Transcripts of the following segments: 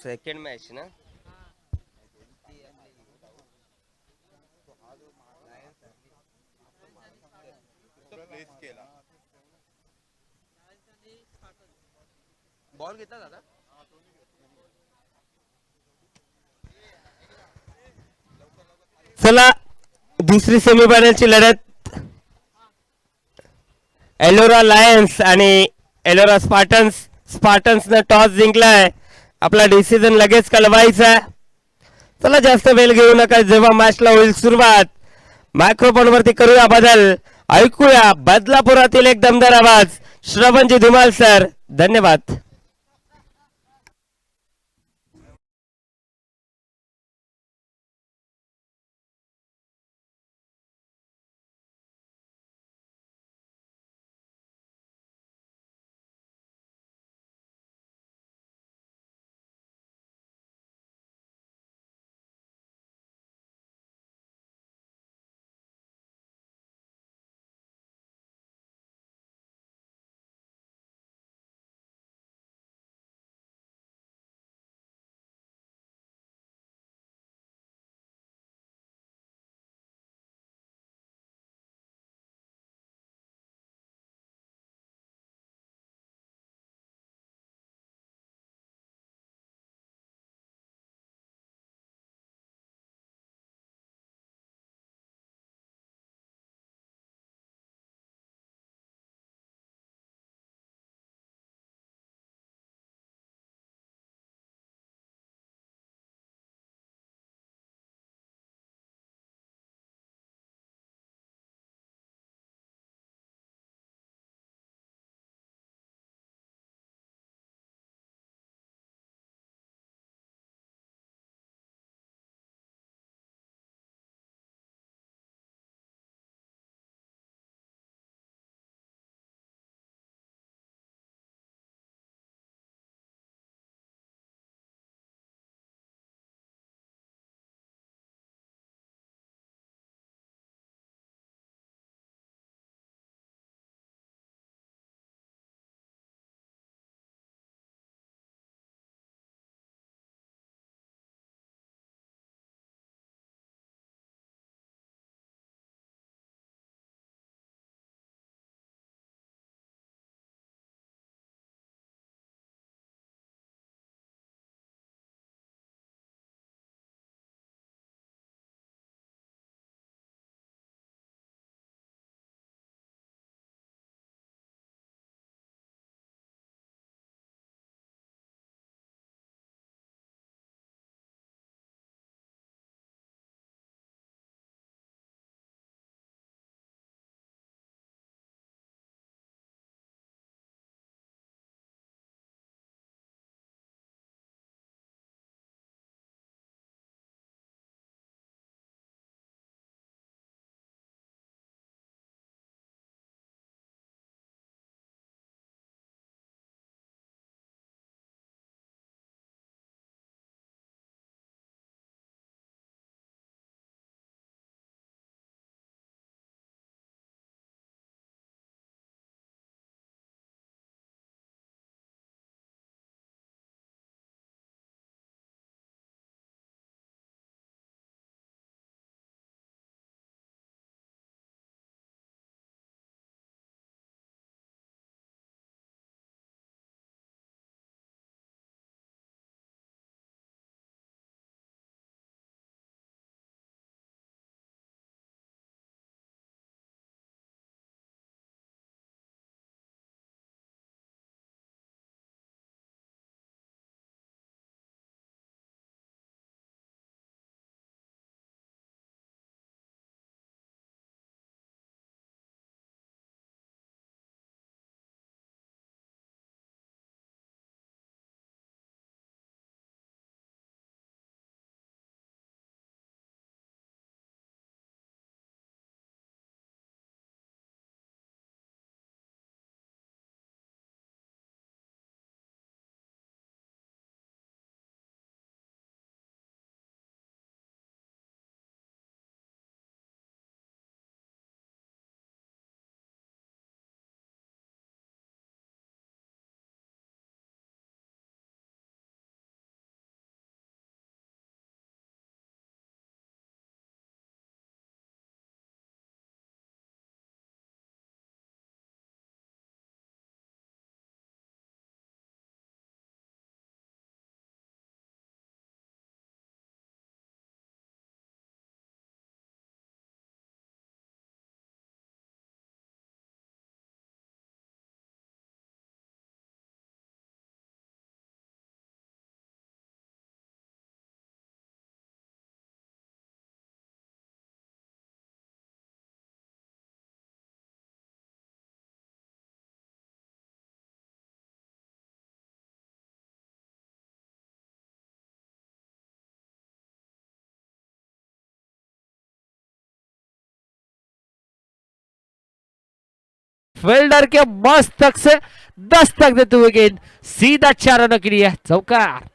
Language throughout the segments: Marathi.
सेकंड मॅच ना. बॉल घेतला दादा. चला दुसरी सेमीफायनलची लढत एलोरा लायन्स आणि एलोरा स्पार्टन्स. स्पार्टन्सनं टॉस जिंकलाय. आपला डिसिजन लगेच कळवायचा आहे. चला जास्त वेळ घेऊ नका. जेव्हा मॅचला होईल सुरुवात मायक्रोफोन वरती करूया बदल. ऐकूया बदलापुरातील एक दमदार आवाज. श्रवणजी धुमाल सर, धन्यवाद. फील्डर के मस्तक से दस्तक देते हुए गेंद सीधा 4 रनों के लिए चौकार।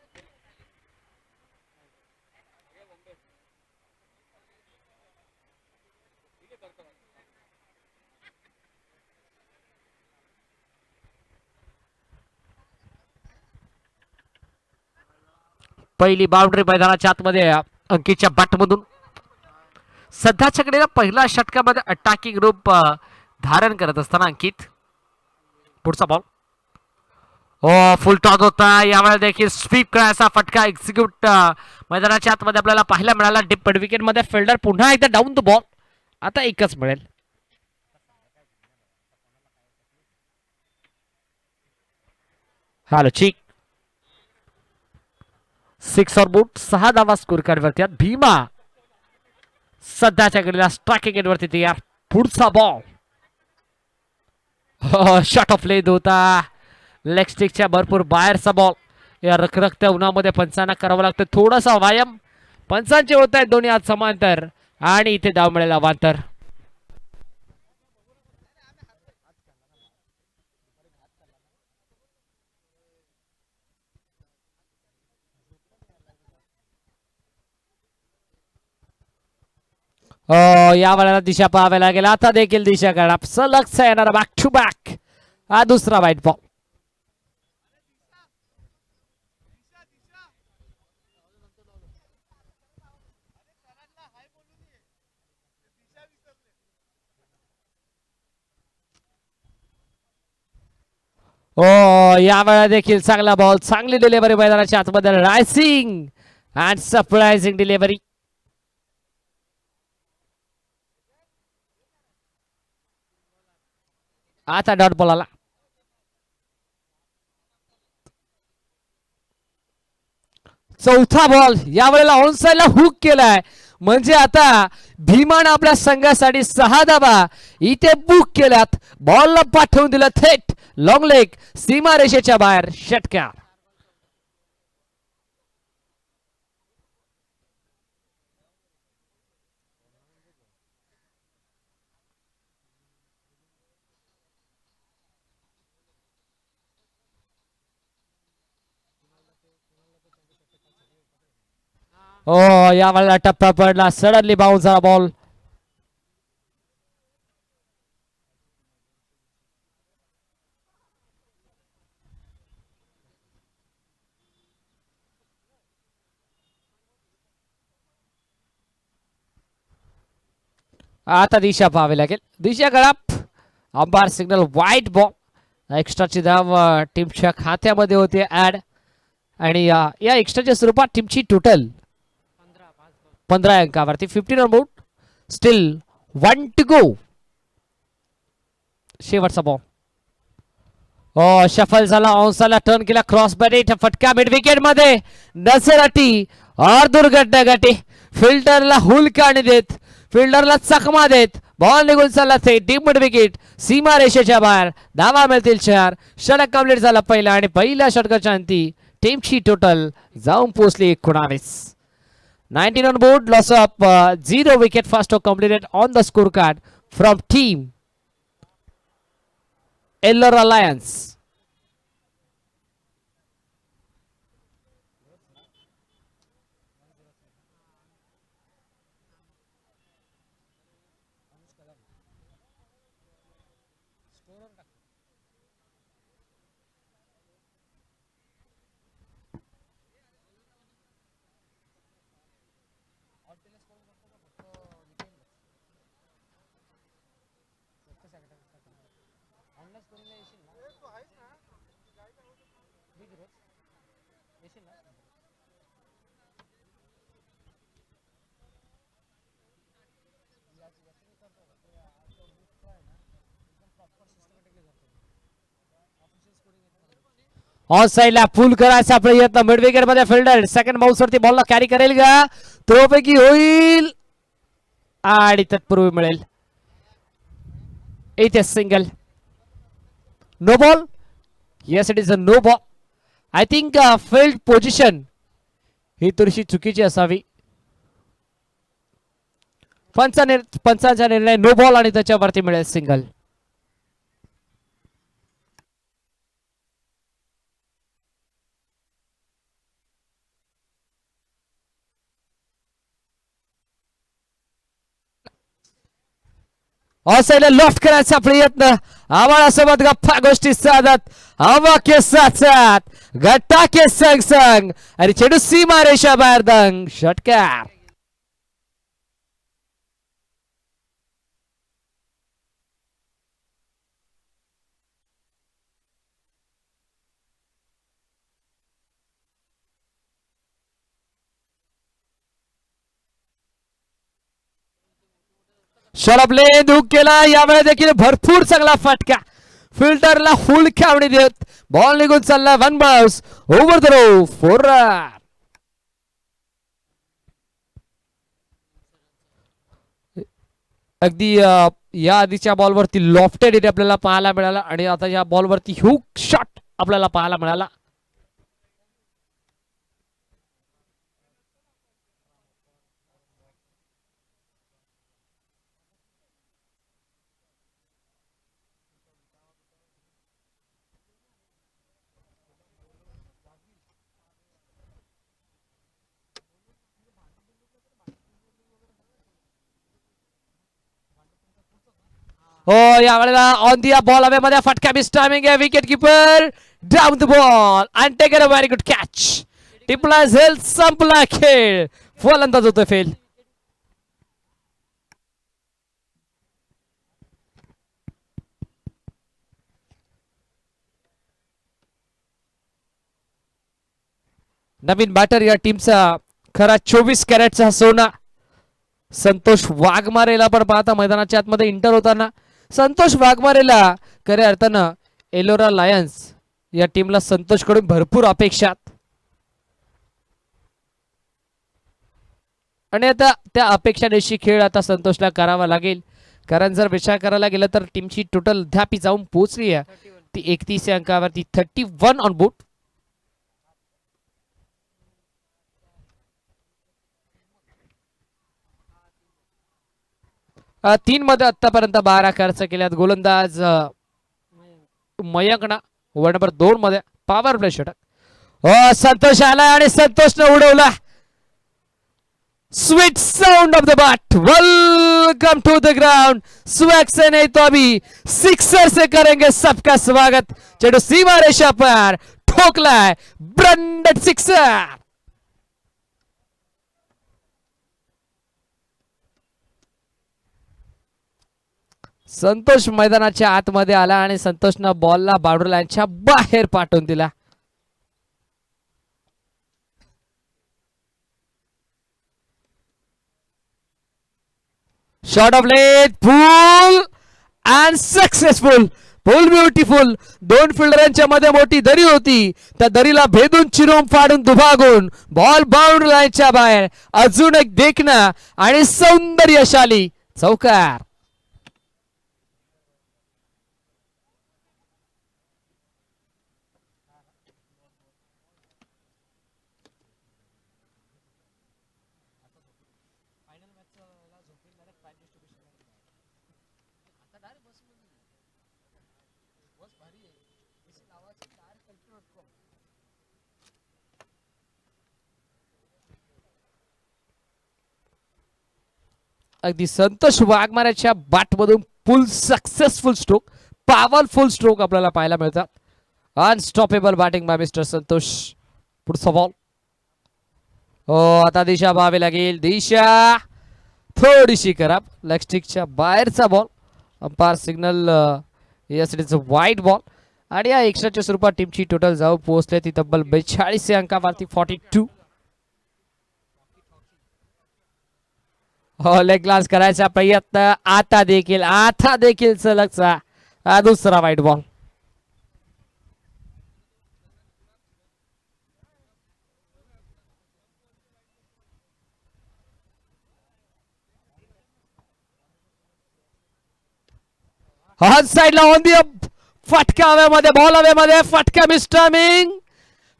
पहिली बाउंड्री मैदानाच्या आतमध्ये अंकितच्या बॅटमधून सध्याच्या घडीला पहिल्या षटकामध्ये अटॅकिंग रूप धारण करत असताना अंकित पुढचा बॉल फुल टॉस होता यावेळेला देखील स्वीप करायचा फटका एक्झिक्यूट मैदानाच्या आतमध्ये आपल्याला पाहायला मिळाला डिप मिड विकेट मध्ये फिल्डर पुन्हा एकदा डाऊन द बॉल आता एकच मिळेल हॅलो चिक 6 ऑन बोर्ड 6 धावा स्कोर कार्ड वरती भीमा सध्याच्या घडीला स्ट्रायकिंग एंड वरती तयार पुढचा बॉल शॉट ऑफ लेद होता लेग स्टिकच्या भरपूर बाहेरचा बॉल या रखरखत्या उन्हामध्ये पंचांना करावं लागतं थोडासा व्यायाम पंचांचे होत आहेत दोन्ही हात समांतर आणि इथे धाव मिळेल अवांतर या वेळेला दिशा पाहाव्या लागेल आता देखील दिशा करणार सलग येणार बॅक टू बॅक हा दुसरा वाईट बॉल या वेळा देखील चांगला बॉल चांगली डिलिव्हरी मैदानाच्या आतमध्ये रायसिंग अँड सरप्राइजिंग डिलिव्हरी आता डॉट बॉल आला चौथा बॉल यावेळेला ऑनसाइडला हुक केलाय म्हणजे आता भीमानं आपल्या संघासाठी 6 धावा इथे बुक केल्यात बॉलला पाठवून दिलं थेट लॉंग लेग सीमा रेषेच्या बाहेर षटकार या वेळेला टप्पा पडला सडनली बाउन्स झाला बॉल आता दिशा पाहावी लागेल दिशा गळाप अंपायर सिग्नल व्हाईट बॉल एक्स्ट्राची धाव टीमच्या खात्यामध्ये होते ऍड आणि या एक्स्ट्राच्या स्वरूपात टीमची टोटल 15 अंकावरती 15 on board still 1 to go शेवटचा बॉल शफल झाला ऑनसाला टर्न केला क्रॉस बॅट फटका मिड विकेट मध्ये नसराटी और दुर्घटना घटी फिल्डरला हुलकाणी देत फिल्डरला चकमा देत बॉल निघून चालला ते डीप मिड विकेट सीमा रेषेच्या बाहेर धावा मिळतील 4 षटक कंप्लीट झाला पहिला आणि पहिल्या षटकाच्या अंती टीमची टोटल जाऊन पोहोचली 19 19 on board loss of 0 wicket first over completed on the scorecard from team Eller Alliance on साइडला पुल करायचा प्रयत्न मिड विकेट मध्ये फिल्डर सेकंड बाउन्स वरती बॉलला कॅरी करेल का थ्रोपैकी होईल आणि तत्पूर्वी मिळेल इथे single no ball yes it is a no ball I think field position ही थोडीशी चुकीची असावी पंचांचा निर्णय नो बॉल आणि त्याच्यावरती मिळेल सिंगल ऑसाईडला लॉफ्ट करायचा प्रयत्न आम्हालासोबत गप्पा गोष्टी साधत हवा के साथ साथ गट्टा के संग संग आणि चेडू सीमा रेषा बाहेर दंग षटकार. शॉर्टअपले धूक केला यावेळेस देखील भरपूर चांगला फटका फिल्डरला हुल खेळवणी देत बॉल निघून चालला one bounce over the rope 4 run. अगदी या आधीच्या बॉलवरती लॉफ्टेड हिट आपल्याला पाहायला मिळाला आणि आता या बॉलवरती हुक शॉट आपल्याला पाहायला मिळाला. हो यावेळेला ऑन दी बॉल हवेमध्ये फटका मिस टायमिंग आहे wicket keeper down the ball and take a very good catch. टिपला झेल संपला खेळ फलंदाज होतो फेल. नवीन बॅटर या टीमचा खरा 24 कॅरेटचा सोना संतोष वाघमारेला पण पाहता मैदानाच्या आतमध्ये इंटर होताना संतोष वाघमारेला खऱ्या अर्थानं एलोरा लायन्स या टीमला संतोष कडून भरपूर अपेक्षा आणि आता त्या अपेक्षानिशी खेळ आता संतोषला करावा लागेल कारण जर विचार करायला गेलं तर टीमची टोटल धापी जाऊन पोहोचली आहे ती 31 या अंकावरती 31 ऑन बोर्ड. तीन मध्ये आतापर्यंत 12 खर्च केल्यात गोलंदाज मयंकना ओव्हर नंबर 2 मध्ये पॉवर प्ले षटक संतोष आला आणि संतोषने उडवला. Sweet sound of the bat welcome to the ground swag से नहीं तो अभी सिक्सर से करेंगे सबका स्वागत. चेडू सीमा रेषा पर ठोकलाय ब्रंडेड सिक्सर. संतोष मैदानाच्या आतमध्ये आला आणि संतोषनं बॉलला बाउंड्री लाईनच्या बाहेर पाठवून दिला. Shot off late full and successful full beautiful. दोन फिल्डरांच्या मध्ये मोठी दरी होती त्या दरीला भेदून चिरून फाडून दुभागून बॉल बाउंड्री लाईनच्या बाहेर अजून एक देखणा आणि सौंदर्यशाली चौकार. अगदी संतोष वाघमाऱ्याच्या बॅटमधून full successful stroke powerful stroke आपल्याला पाहायला मिळतात. Unstoppable batting by mister Santosh. पुढचा बॉल हो आता दिशा पाहावी लागेल. दिशा थोडीशी खराब लेग स्टिकच्या बाहेरचा बॉल अंपायर सिग्नल यासाठीच वाईट बॉल आणि या एक्स्ट्राच्या स्वरूपात टीमची टोटल जाऊ पोहोचले ती तब्बल 42 अंकावरती 42. हो लेग ग्लास करायचा प्रयत्न आता देखील सलगचा दुसरा वाईट बॉल. ऑन साइडला ऑन दी फटका हवेमध्ये बॉल हवेमध्ये फटका miss timing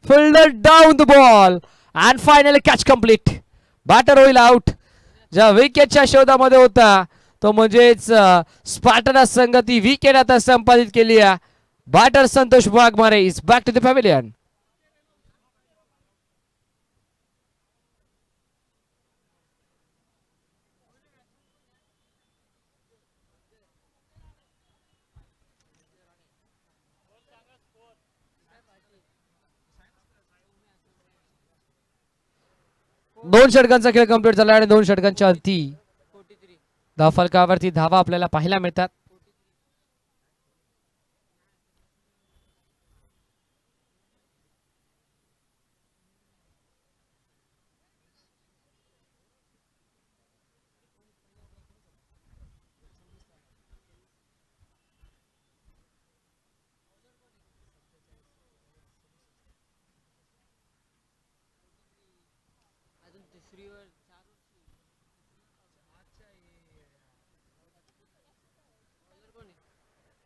fielder down the ball and finally catch complete. Batter होईल आउट. ज्या विकेटच्या शोधामध्ये होता तो म्हणजेच स्पार्टन संघ ती विकेट आता संपादित केली आहे. Batter Santosh Waghmare is back to the pavilion. दोन षटकांचा खेळ कंप्लीट झाला आणि दोन षटकांच्या अंती धावफलकावरती धावा आपल्याला पाहायला मिळतात.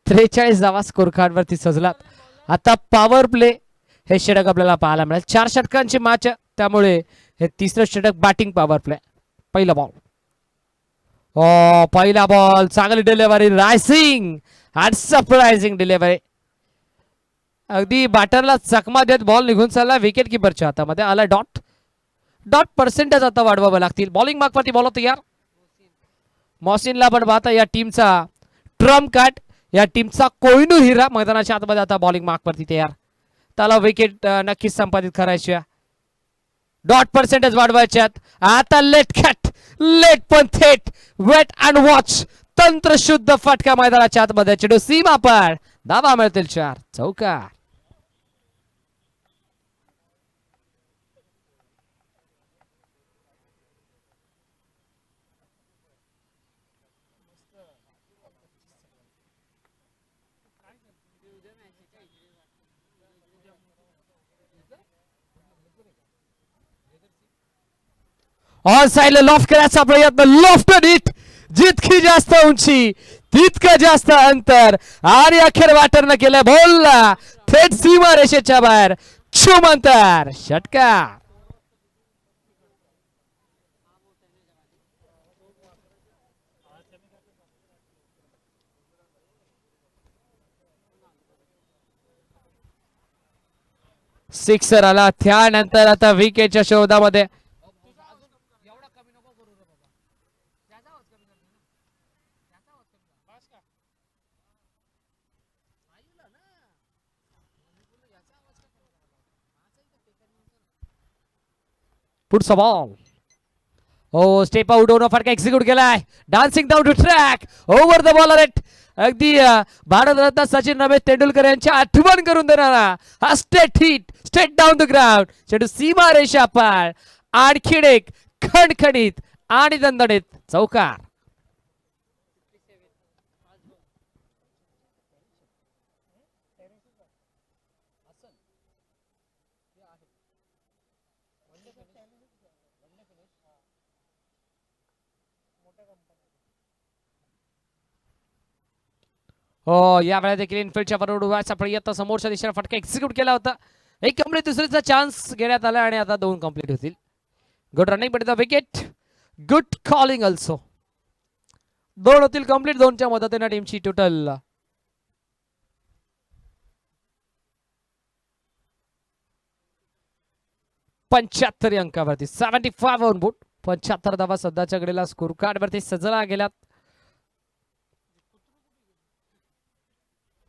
त्रेचाळीस धावा स्कोर कार्ड वरती सजलात. आता पॉवर प्ले हे षटक आपल्याला पाहायला मिळेल. 4 षटकांची मॅच त्यामुळे हे तिसरं षटक बॅटिंग पॉवर प्ले. पहिला बॉल. पहिला बॉल चांगली डिलिव्हरी रायसिंग आणि सरप्राइझिंग डिलिव्हरी. अगदी बॅटरला चकमा देत बॉल निघून चालला विकेट किपरच्या हातामध्ये आला. डॉट पर्सेंटेज आता वाढवावं लागतील. बॉलिंग मागवरती बॉल तयार. मॉसिनला पण पाहता या टीमचा ट्रम्प कार्ड, या टीमचा कोहिनूर हिरा मैदानाच्या आतमध्ये आता बॉलिंग मार्कवरती तयार. त्याला विकेट नक्कीच संपादित करायची. डॉट पर्सेंटेज वाढवायच्यात. आता लेट पण थेट वेट अँड वॉच तंत्रशुद्ध फटका मैदानाच्या आतमध्ये. चेंडू सीमा पार. धावा मिळतील 4. चौकार. ऑन साइडला लॉफ्ट करायचा प्रयत्न. Lofted hit. जितकी जास्त उंची तितकं जास्त अंतर आणि अखेर बॅटरनं केलं बॉलला थेट सीमा रेषेच्या बाहेर. अंतर. षटकार. सिक्सर आला. त्यानंतर आता विकेटच्या शोधामध्ये पुढचा बॉल. स्टेप आउट होऊन फटका एक्झिक्यूट केलाय. Dancing down to track over the bowler eight. अगदी भारतरत्न सचिन रमेश तेंडुलकर यांची आठवण करून देणारा हा state hit. State down the ground. चेंडू सीमा रेषा पार. आणखीन एक खणखणीत आणि दणदणीत चौकार. या वेळेला देखील इनफिल्डच्या बरोबर उडवायचा प्रयत्न समोरच्या दिशेने फटका एक्झिक्यूट केला होता. एक कंप्लीट दुसरीचा चान्स घेण्यात आला आणि आता 2 कंप्लीट होतील. Good running but the wicket. Good calling also. 2 होतील कंप्लीट. 2च्या मदतीने टीमची टोटल 75 अंकावरती 75 ऑन बोर्ड. 75 धावा सध्याच्या घडीला स्कोर कार्ड वरती सजला गेल्यात.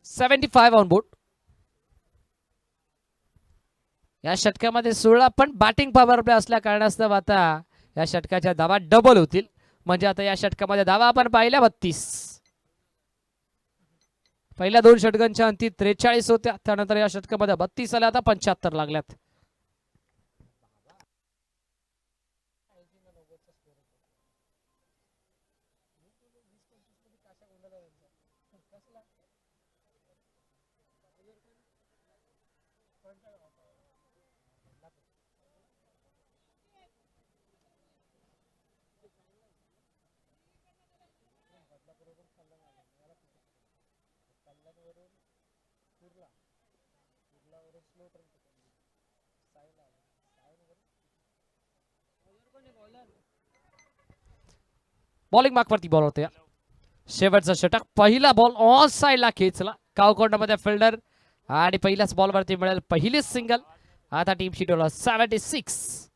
75 ऑन बोर्ड. या षटकामध्ये 16 पण बॅटिंग पॉवर प्ले असल्या कारणास्तव आता या षटकाच्या धावा डबल होतील. म्हणजे आता या षटकामध्ये धावा आपण पाहिल्या 32. पहिल्या 2 षटकांच्या अंती 43 होत्या. त्यानंतर या षटकामध्ये 32 आल्या. आता 75 लागल्यात. बॉलिंग मार्कवरती बॉल होते. शेवटचा षटक. पहिला बॉल ऑन साइडला खेचला कावकोंडामध्ये फिल्डर आणि पहिल्याच बॉलवरती मिळेल पहिलीच सिंगल. आता टीमची टोटल 76.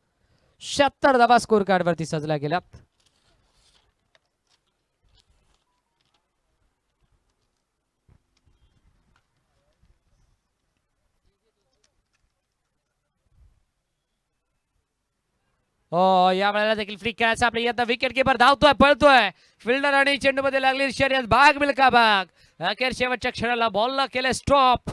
76 धावा स्कोर कार्ड वरती सजल्या गेल्यात. या वेळेला देखील फ्री खेळायचा आपल्या यंदा विकेट किपर धावतोय पळतोय फिल्डर आणि चेंडूमध्ये लागलेली शर्यत भाग मिल्का भाग अखेर शेवटच्या क्षणाला बॉलला केले स्टॉप.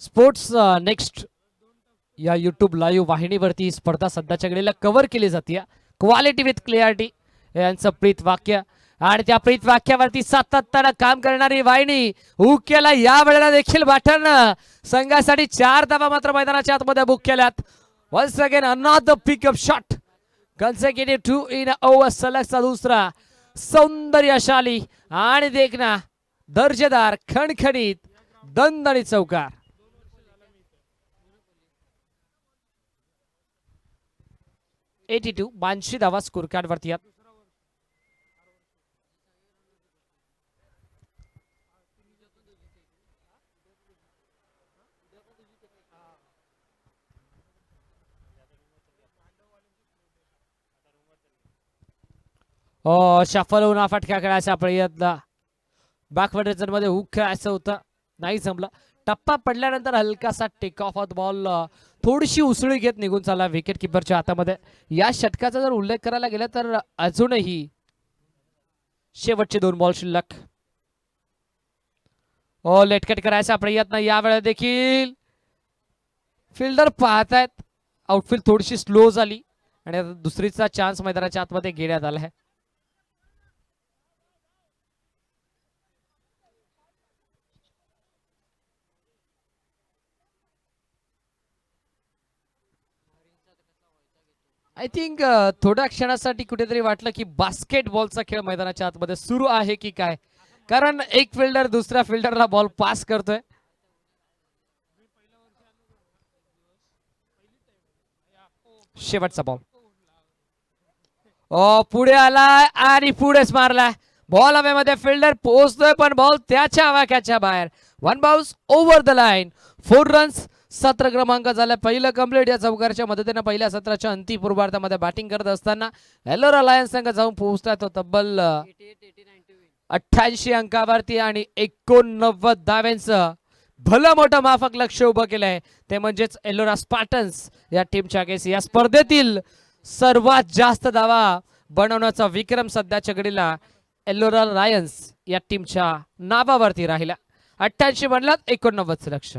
स्पोर्ट्स नेक्स्ट या युट्यूब लाईव्ह वाहिनीवरती ही स्पर्धा सध्याच्या घडीला कव्हर केली जाते. क्वालिटी विथ क्लिअरिटी यांचं प्रीत वाक्य आणि त्या प्रीत वाक्यावरती सातत्यानं काम करणारी वाहिनी हुक केला या वेळेला देखील बाटरनं संघासाठी 4 धावा मात्र मैदानाच्या आतमध्ये बुक केल्यात. Once again another pickup shot consecutive 2 in over सलगचा दुसरा सौंदर्यशाली आणि देखना दर्जेदार खणखणीत दणदणीत चौकार. 82 धावा स्कोर कार्ड वरती आहेत. शफल होऊन फटका खेळायचा प्रयत्न बॅकवर्ड मध्ये हुक खेळायचं होतं नाही जमलं. टप्पा पडल्यानंतर हलकासा टेक ऑफ ऑफ बॉल थोडीशी उसळी घेत निघून चालला विकेट किपरच्या हातामध्ये. या षटकाचा जर उल्लेख करायला गेला तर अजूनही शेवटचे 2 बॉल शिल्लक. लेटकट करायचा प्रयत्न यावेळेला देखील फिल्डर पाहतायत आउटफील्ड थोडीशी स्लो झाली आणि आता दुसरीचा चान्स मैदानाच्या आतमध्ये घेण्यात आला आहे. आय थिंक थोड्या क्षणासाठी कुठेतरी वाटलं की बास्केटबॉलचा खेळ मैदानाच्या आतमध्ये सुरू आहे की काय, कारण एक फिल्डर दुसऱ्या फिल्डरला बॉल पास करतोय. शेवटचा बॉल पुढे आलाय आणि पुढेच मारलाय बॉल. हवेमध्ये फिल्डर पोहोचतोय पण बॉल त्याच्या आवाक्याच्या बाहेर. 1 bounce over the line. 4 runs. 17 क्रमांक झाला पहिलं कंप्लीट. या चौकारच्या मदतीने पहिल्या सत्राच्या अंतिम पूर्वार्धामध्ये बॅटिंग करत असताना एलोरा लायन्स संघ जाऊन पोहोचताय तो तब्बल 88 अंकावरती आणि 89 धाव्यांचं भलं मोठं माफक लक्ष उभं केलंय ते म्हणजेच एलोरा स्पार्टन्स या टीमच्या अगेन्स्ट. या स्पर्धेतील सर्वात जास्त धावा बनवण्याचा विक्रम सध्याच्या घडीला एलोरा लायन्स या टीमच्या नावावरती राहिला. 88 म्हणलात 89 लक्ष.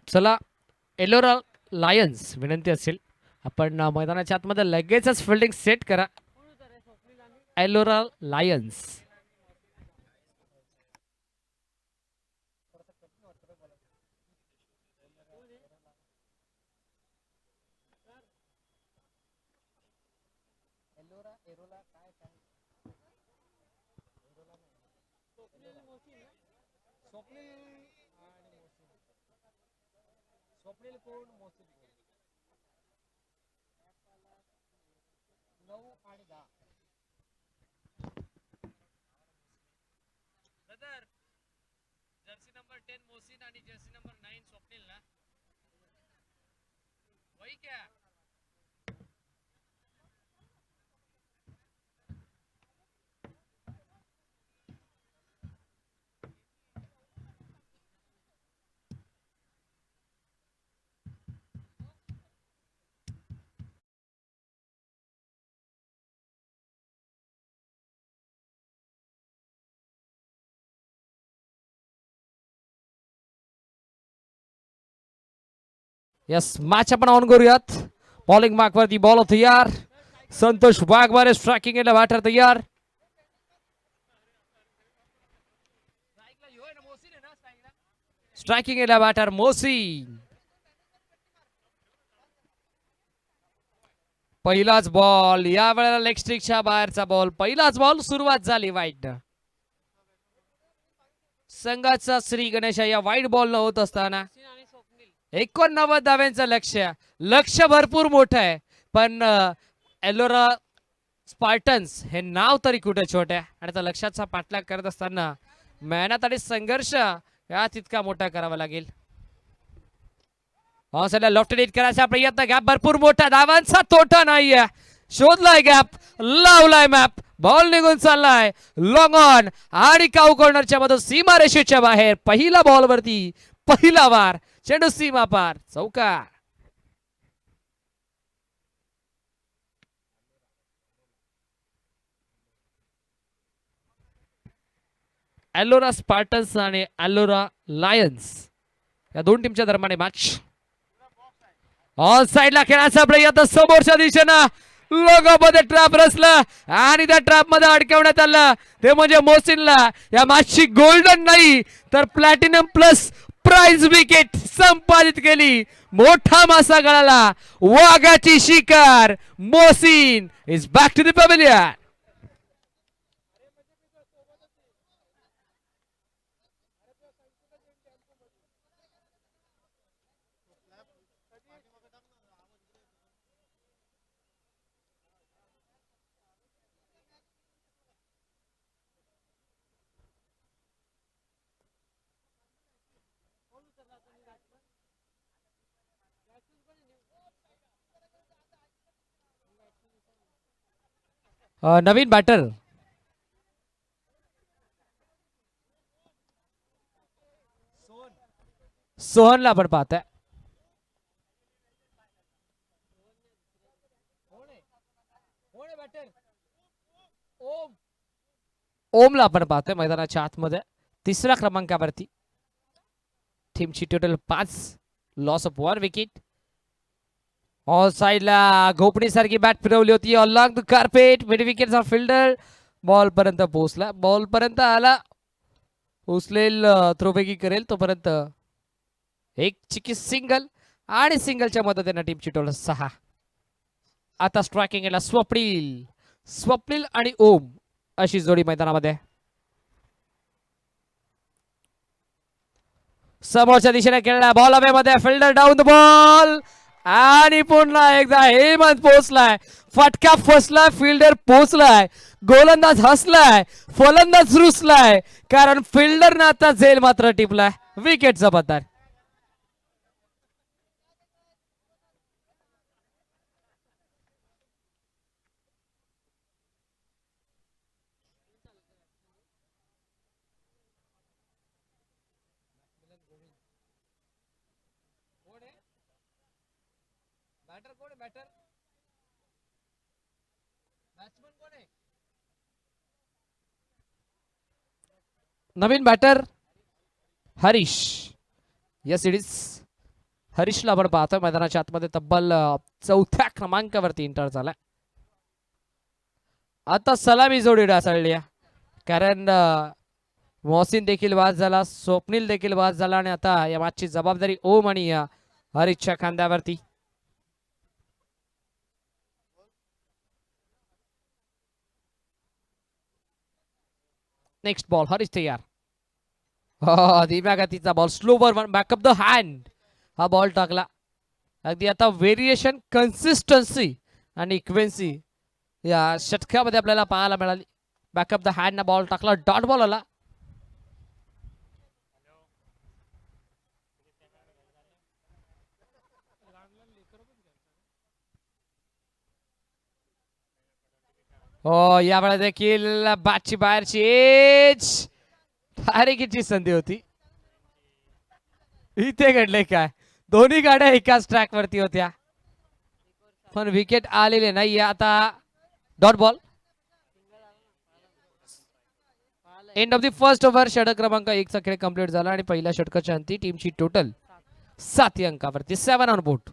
चला एलोरा लायन्स विनंती असेल आपण मैदानाच्या आतमध्ये लगेचच फिल्डिंग सेट करा. Ellora lions jersey number 10 Mohsin आणि जर्सी नंबर 9 स्वप्नील ना वही क्या यस मॅच आपण ऑन करूयात. बॉलिंग मार्क वरती बॉल तयार. संतोष वाघमारे स्ट्रायकिंग एला बॅटर तयार. स्ट्रायकिंग एला बॅटर मोहसिन. पहिलाच बॉल या वेळेला लेग स्ट्रिकच्या बाहेरचा बॉल. पहिलाच बॉल सुरुवात झाली वाईट. संघाचा श्री गणेश या वाईट बॉल न होत असताना 89 धाव्यांचं लक्ष भरपूर मोठं आहे पण एलोरा स्पार्टन्स हे नाव तरी कुठे छोटे आणि त्या लक्षाचा पाठलाग करत असताना मेहनत आणि संघर्ष या तितका मोठा करावा लागेल. लेफ्ट हिट करायचा प्रयत्न. गॅप भरपूर मोठा. धावांचा तोटा नाहीये. शोधलाय गॅप. लावलाय मॅप. बॉल निघून चाललाय लॉंग ऑन आणि काऊ कॉर्नरच्या मधून सीमा रेषेच्या बाहेर. पहिला बॉल वरती पहिला वार. चेंडू सीमा पार. चौकार. एलोरा स्पार्टन्स आणि एलोरा लायन्स या दोन टीमच्या दरम्यान मॅच. ऑन साइडला खेळायचा प्रयत्न. समोरच्या दिशेनं लोगोमध्ये ट्रॅप रचला आणि त्या ट्रॅप मध्ये अडकवण्यात आलं ते म्हणजे मोहसिनला. या मॅचची गोल्डन नाही तर प्लॅटिनम प्लस प्राइज विकेट संपादित केली. मोठा मासा गळाला. वाघाची शिकार. Mohsin is back to the pavilion. नवीन बॅटर सोहनला आपण पाहताय. ओमला आपण पाहतोय मैदानाच्या आतमध्ये तिसऱ्या क्रमांकावरती. टीमची total 5 loss of 1 wicket. All साइडला घोपणी सारखी बॅट फिरवली होती अलॉंग द कार्पेट. मिड विकेटचा फिल्डर बॉल पर्यंत पोहोचला. बॉल पर्यंत आला. उचलेल थ्रोबेगी करेल तोपर्यंत एक चिकी सिंगल आणि सिंगलच्या मदतीने टीमची टोटल 6. आता स्ट्रायकिंग याला स्वप्नील आणि ओम अशी जोडी मैदानामध्ये. समोरच्या दिशेने खेळला बॉल हवेमध्ये. फिल्डर डाऊन द बॉल आणि पुन्हा एकदा हेमंत पोहोचलाय. फटका फसलाय. फिल्डर पोहोचलाय. गोलंदाज हसलाय. फलंदाज रुसलाय कारण फिल्डरनं आता झेल मात्र टिपलाय. विकेटचा पत्तार. नवीन batter Harish. Yes it is हरीशला आपण पाहतोय मैदानाच्या आतमध्ये तब्बल चौथ्या क्रमांकावरती इंटर झालाय. आता सलामी जोडी डासळली कारण मोहसिन देखील बाद झाला, स्वप्नील देखील बाद झाला आणि आता या मॅचची जबाबदारी ओम आणि हरीशच्या खांद्यावरती. नेक्स्ट बॉल हरीश तयार. धीम्या गतीचा ball slower backup the hand हा बॉल टाकला. अगदी आता व्हेरिएशन कन्सिस्टन्सी आणि इक्वेन्सी या षटकामध्ये आपल्याला पाहायला मिळाली. बॅकअप द हँड ना बॉल टाकला, डॉट बॉल आला. हो यावेळेला देखील बॅटची बाहेरची एज तारेकीची संधी होती. इथे घडले काय, दोन्ही गाड्या एकाच ट्रॅक वरती होत्या पण विकेट आलेले नाही. आता dot ball. End of the first over. षटक क्रमांक 1 चा खेळ कंप्लीट झाला आणि पहिल्या षटकाच्या अंती टीमची total 7 अंकावरती 7 on board.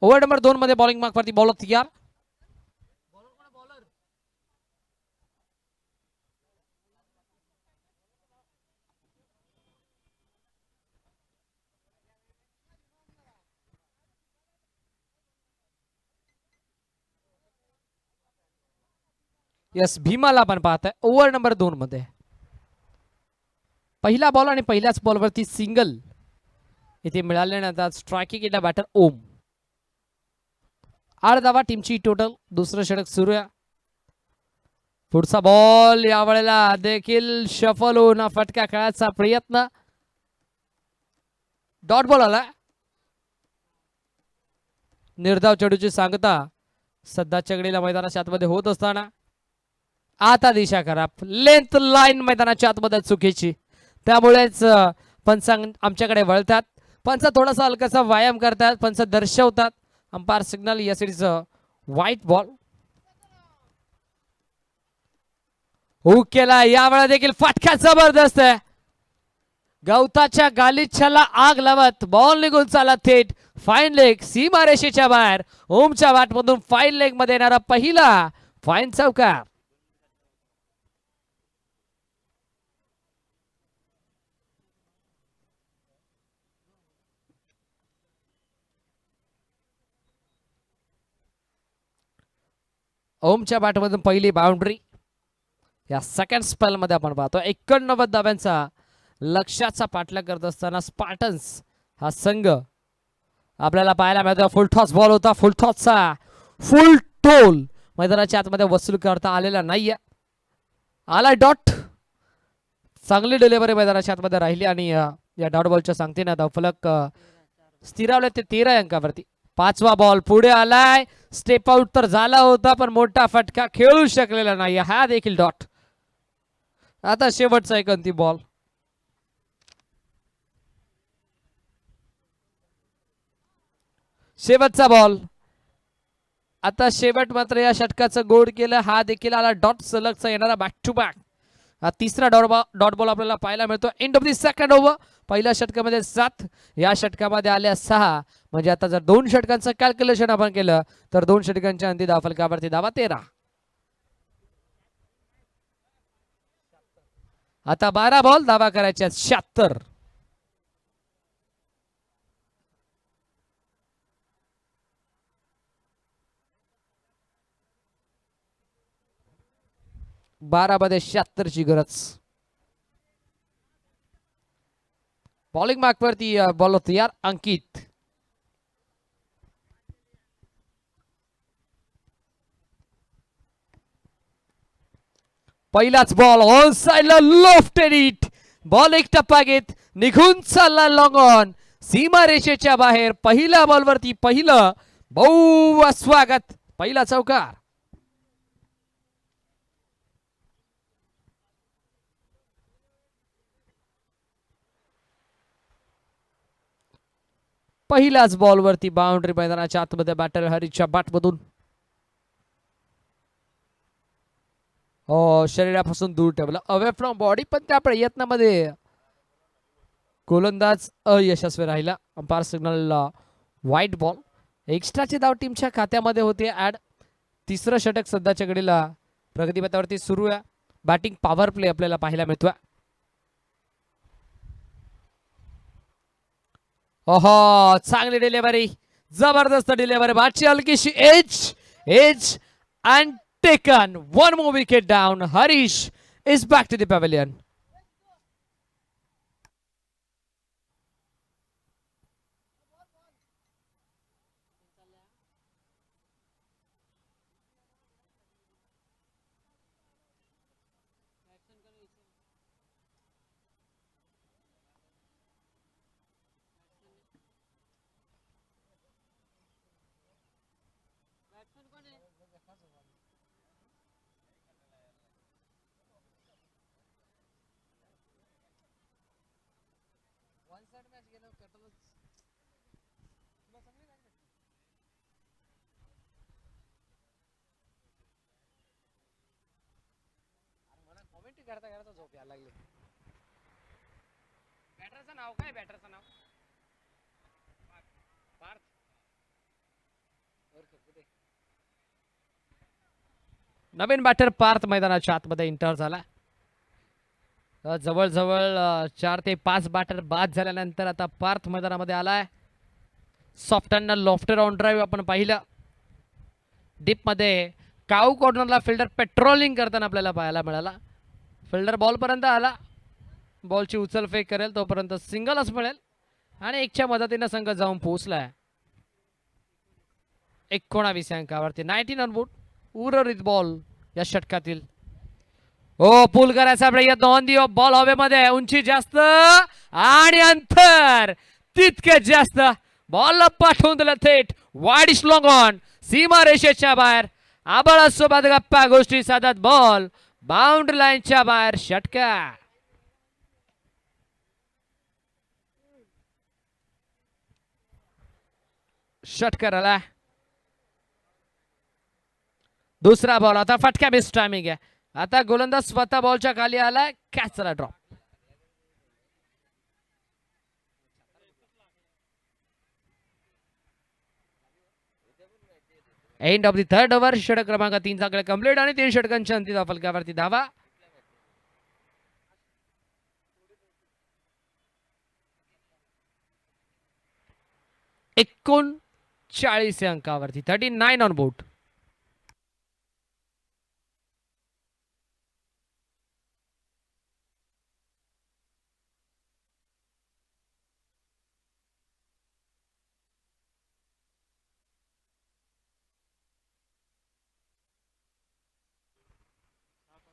Over number 2 मध्ये बॉलिंग मार्कवरती बॉलर तयार. यस भीमाला आपण पाहताय ओव्हर नंबर 2 मध्ये. पहिला बॉल आणि पहिल्याच बॉलवरती सिंगल इथे मिळाल्यानंतर स्ट्रायकिंग केला बॅटर ओम. 8 धावा टीमची टोटल. दुसरं षटक सुरू आहे. पुढचा बॉल यावेळेला देखील शफल होऊन फटका खेळायचा प्रयत्न. डॉट बॉल आला. निर्धाव चेंडूची सांगता सध्याच्या घडीला मैदानाच्या आतमध्ये होत असताना आता दिशा खराब. लेंथ लाईन मैदानाच्या आतमध्ये चुकीची, त्यामुळेच पंच आमच्याकडे वळतात. पंच थोडासा हलकासा व्यायाम करतात, पंच दर्शवतात. अंपायर सिग्नल या सिरीज व्हाईट बॉल. हुक केला यावेळेला देखील फटका जबरदस्त आहे. गवताच्या गालिच्याला आग लावत बॉल निघून चाला थेट फाईन लेग सीमारेषेच्या बाहेर. ओमच्या बॅटमधून फाईन लेग मध्ये येणारा पहिला फाईन चौकार. ओमच्या बॅटमधून पहिली बाउंड्री. या सेकंड स्पेल मध्ये आपण पाहतो 89 धाव्यांचा लक्ष्याचा पाठलाग करत असताना स्पार्टन्स हा संघ आपल्याला पाहायला मिळतो. फुल टॉस बॉल होता. फुल टॉसचा फुल टोल मैदानाच्या आतमध्ये वसूल करता आलेला नाहीये. आला डॉट. चांगली डिलिव्हरी मैदानाच्या आतमध्ये राहिली आणि या डॉट बॉलच्या सांगतेने धावफलक स्थिरावले ते 13 अंकावरती. 5वा बॉल पुढे आलाय. स्टेप आउट तर झाला होता पण मोठा फटका खेळू शकलेला नाही. हा देखील डॉट. आता शेवटचा एक अंतिम बॉल. शेवटचा बॉल. आता शेवट मात्र या षटकाचं गोड केलं. हा देखील आला डॉट. सलगचा येणारा बॅक टू बॅक हा तिसरा डॉट बॉल आपल्याला पाहायला मिळतो. End of the second over. पहिल्या षटकामध्ये 7, या षटकामध्ये आल्या 6. म्हणजे आता जर 2 षटकांचं कॅल्क्युलेशन आपण केलं तर 2 षटकांच्या अंती धावफलकावरती धावा 13. आता 12 बॉल धावा करायच्या 76. मध्ये 76 ची गरज. बॉलिंग मार्कवरती बॉल तयार अंकित. पहिलाच बॉल ऑन साइडला लोफ्टेड इट. बॉल एक टप्पा घेत निघून चालला लॉंग ऑन सीमारेषेच्या बाहेर. पहिल्या बॉलवरती पहिलं बहु स्वागत. पहिला चौकार. पहिल्याच बॉलवरती बाउंड्री मैदानाच्या आतमध्ये बॅटर हरीच्या बॅटमधून शरीरापासून दूर ठेवलं अवे फ्रॉम बॉडी, पण त्या प्रयत्नामध्ये गोलंदाज अयशस्वी राहिला. Umpire signal white ball. एक्स्ट्राची धाव टीमच्या खात्यामध्ये होते ऍड. तिसरं षटक सध्याच्या घडीला प्रगतीपथावरती सुरू आहे. बॅटिंग पॉवर प्ले आपल्याला पाहायला मिळतोय. ओहो, चांगली डिलिव्हरी, जबरदस्त डिलिव्हरी, बॅटची हलकीशी edge and taken. One more wicket down. Harish is back to the pavilion. बॅटरचं नाव काय? बॅटरचं नाव नवीन बॅटर पार्थ मैदानाच्या आतमध्ये एंटर झाला. जवळजवळ 4 ते 5 बॅटर बाद झाल्यानंतर आता पार्थ मैदानामध्ये आलाय. Soft and laughter on drive आपण पाहिलं. डीप मध्ये काऊ कॉर्नरला फिल्डर पेट्रोलिंग करताना आपल्याला पाहायला मिळाला. फिल्डर बॉल पर्यंत आला, बॉलची उचल फेक करेल तोपर्यंत सिंगलच मिळेल आणि एकच्या मदतीने संघ जाऊन पोहोचलाय 19 अंकावरती. 19 रन बोट उर्वरित बॉल या षटकातील. पूल करायचा प्रयत्न ऑन दी ऑफ बॉल हवेमध्ये, उंची जास्त आणि अंतर तितके जास्त. बॉल पाठवून दिलं थेट वाईड लॉंग ऑन, सीमा रेषेच्या बाहेर. आबाळासोबत गप्पा गोष्टी साधत बॉल बाउंड्री लाईनच्या बाहेर. षटकार षटकाराला दुसरा बॉल. आता फटका बेस्ट टायमिंग आहे. आता गोलंदाज स्वतः बॉलच्या खाली आलाय. कॅचला drop. End of the third over. षटक क्रमांक 3 चा खेळ कंप्लीट आणि 3 षटकांच्या अंतिम फलकावरती धावा. एकूण 40 अंकावरती 39 ऑन बोर्ड.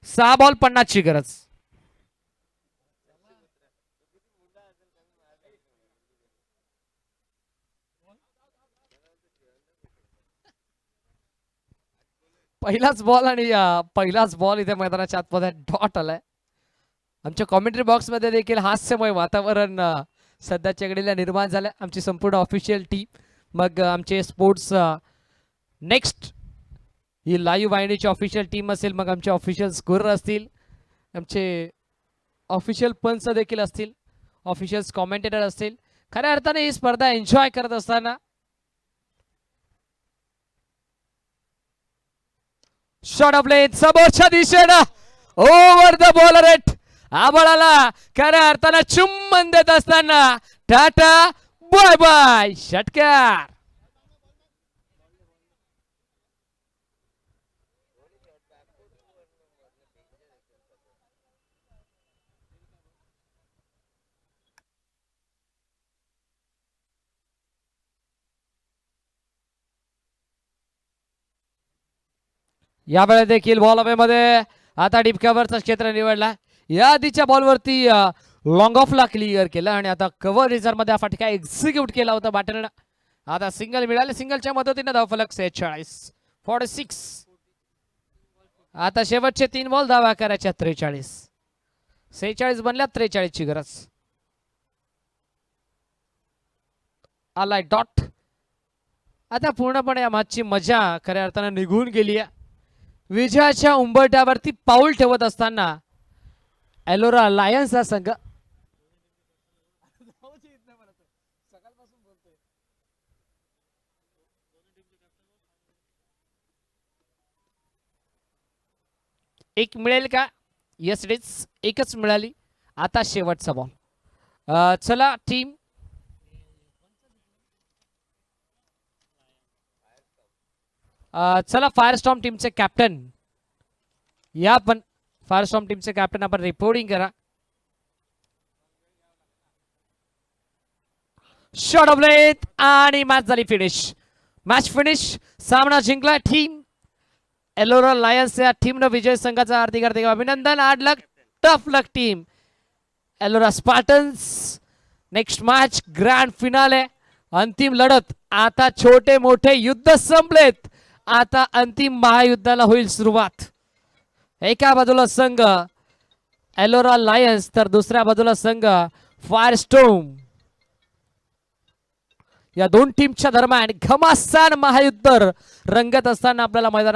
सहा बॉल 50 ची गरज. पहिलाच बॉल आणि पहिलाच बॉल इथे मैदानाच्या आतमध्ये डॉट आलाय. आमच्या कॉमेंट्री बॉक्स मध्ये देखील हास्यमय वातावरण सध्याच्या घडीला निर्माण झालंय. आमची संपूर्ण ऑफिशियल टीम, मग आमचे स्पोर्ट्स नेक्स्ट ही लाईव्ह वाहिनीची ऑफिशियल टीम असेल, मग आमचे ऑफिशियल स्कोरर असतील, आमचे ऑफिशियल पंच देखील असतील, ऑफिशियल कॉमेंटेटर असतील. खऱ्या अर्थाने ही स्पर्धा एन्जॉय करत असताना शॉट ऑफ प्ले समोरच्या दिशेनं ओव्हर द बॉलर एट. आबाळाला खऱ्या अर्थानं चुंबन देत असताना टाटा बाय बाय. षटकार यावेळेस देखील बॉल हवेमध्ये. आता डीप कव्हरचा क्षेत्र निवडला. या आधीच्या बॉलवरती लॉंग ऑफला क्लिअर केलं आणि आता कव्हर रिझर्व मध्ये हा फटका एक्झिक्यूट केला होता बॅटरनं. आता सिंगल मिळाले. सिंगलच्या मदतीने धावफलक 46. आता शेवटचे 3 बॉल धावा करायच्या 43. 46 बनल्या 43 ची गरज. आलाय डॉट. आता पूर्णपणे या मॅचची मजा खऱ्या अर्थानं निघून गेली आहे. विजयाच्या उंबरठ्यावरती पाऊल ठेवत असताना एलोरा लायन्स हा संघ एक मिळेल का? येस इट इज, एकच मिळाली. आता शेवटचा बॉल. चला टीम, चला फायरस्टॉर्म टीमचे कॅप्टन या, पण फायरस्टॉर्म टीमचे कॅप्टन आपण रिपोर्टिंग करा. शॉट ऑफ लेथ आणि मॅच झाली फिनिश. Match finish. सामना जिंकला टीम एलोरा लायन्स या टीमनं. विजय संघाचा हार्दिक हार्दिक अभिनंदन. Hard luck, tough luck team Ellora Spartans. Next match grand finale, अंतिम लढत. आता छोटे मोठे युद्ध संपलेत, आता अंतिम महायुद्धाला होईल सुरुवात. एका बाजूला संघ एलोरा लायन्स तर दुसऱ्या बाजूला संघ फायरस्टॉर्म. या दोन टीमच्या दरम्यान घमासान महायुद्ध रंगत असताना आपल्याला मैदानात